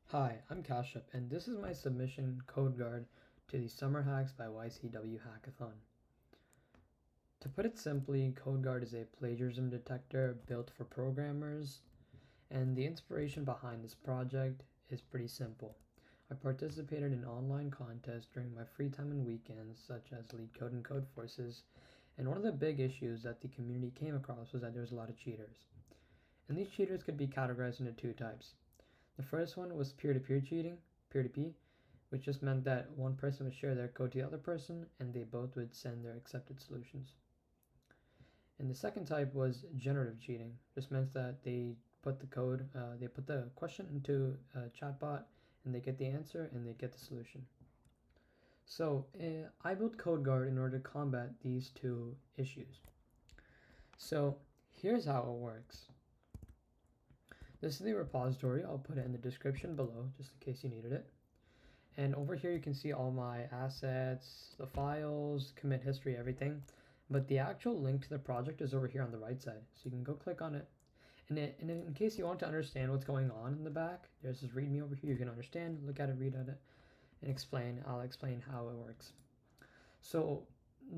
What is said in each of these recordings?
Hi, I'm Kashyap, and this is my submission codeGuard to the Summerhacks by YCW Hackathon. To put it simply, codeGuard is a plagiarism detector built for programmers, and the inspiration behind this project is pretty simple. I participated in online contests during my free time and weekends, such as Lead Code and Code Forces, and one of the big issues that the community came across was that there was a lot of cheaters. And these cheaters could be categorized into two types. The first one was peer-to-peer cheating, peer-to-peer, which just meant that one person would share their code to the other person and they both would send their accepted solutions. And the second type was generative cheating. This meant that they put the question into a chatbot and they get the answer and they get the solution. So I built codeGuard in order to combat these two issues. So here's how it works. This is the repository. I'll put it in the description below just in case you needed it. And over here you can see all my assets, the files, commit history, everything. But the actual link to the project is over here on the right side. So you can go click on it. And in case you want to understand what's going on in the back, there's this README over here. You can understand, look at it, read at it, and explain. I'll explain how it works. So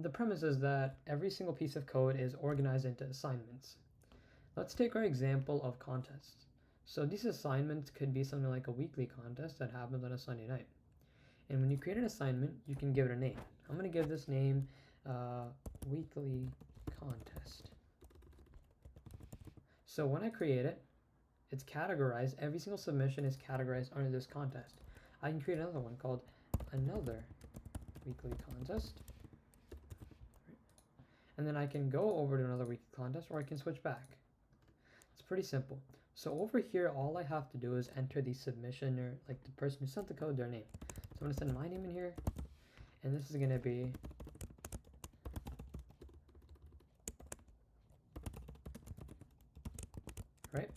the premise is that every single piece of code is organized into assignments. Let's take our example of contests. So these assignments could be something like a weekly contest that happens on a Sunday night. And when you create an assignment, you can give it a name. I'm going to give this name weekly contest. So when I create it, it's categorized. Every single submission is categorized under this contest. I can create another one called another weekly contest. And then I can go over to another weekly contest, or I can switch back. It's pretty simple. So over here, all I have to do is enter the submissioner, like the person who sent the code, their name. So I'm going to send my name in here, and this is going to be right.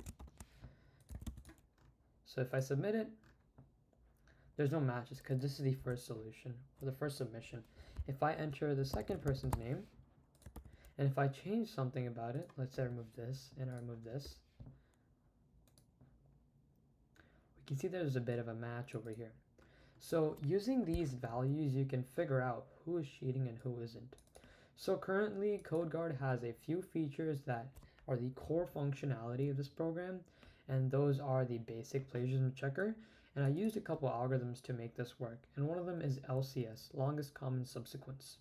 So if I submit it, there's no matches because this is the first solution or the first submission. If I enter the second person's name, and if I change something about it, let's say I remove this and I remove this, we can see there's a bit of a match over here. So using these values, you can figure out who is cheating and who isn't. So currently, codeGuard has a few features that are the core functionality of this program, and those are the basic plagiarism checker. And I used a couple algorithms to make this work, and one of them is LCS, longest common subsequence.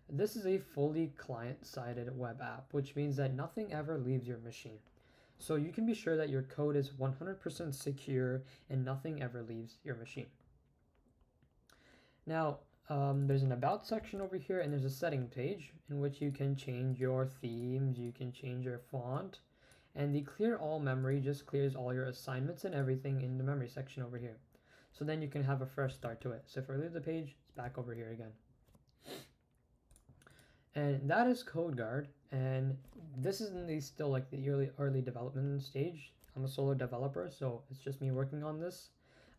This is a fully client-sided web app, which means that nothing ever leaves your machine. So you can be sure that your code is 100% secure and nothing ever leaves your machine. Now, there's an about section over here, and there's a setting page in which you can change your themes, you can change your font, and the clear all memory just clears all your assignments and everything in the memory section over here. So then you can have a fresh start to it. So if I leave the page, it's back over here again. And that is codeGuard, and this is still like the early development stage. I'm a solo developer, so it's just me working on this.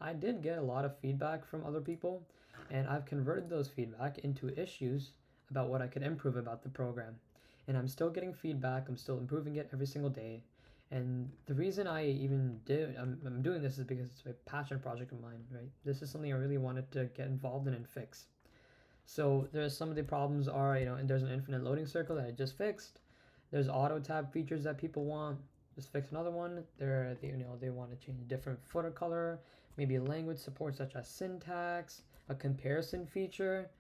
I did get a lot of feedback from other people, and I've converted those feedback into issues about what I could improve about the program. And I'm still getting feedback, I'm still improving it every single day. And the reason I'm doing this is because it's a passion project of mine, right? This is something I really wanted to get involved in and fix. So there's some of the problems are, and there's an infinite loading circle that I just fixed. There's auto tab features that people want. Just fix another one. They want to change a different footer color, maybe a language support such as syntax, a comparison feature.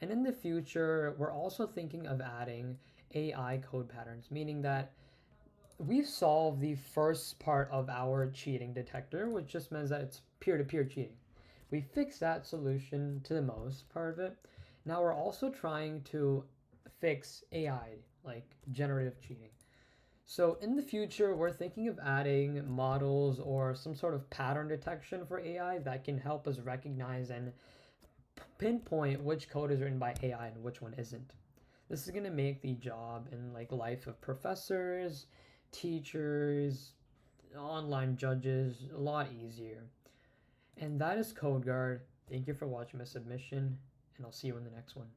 And in the future, we're also thinking of adding AI code patterns, meaning that we've solved the first part of our cheating detector, which just means that it's peer-to-peer cheating. We fixed that solution to the most part of it. Now we're also trying to fix AI, like generative cheating. So in the future, we're thinking of adding models or some sort of pattern detection for AI that can help us recognize and pinpoint which code is written by AI and which one isn't. This is going to make the job and life of professors, teachers, online judges a lot easier. And that is codeGuard. Thank you for watching my submission, and I'll see you in the next one.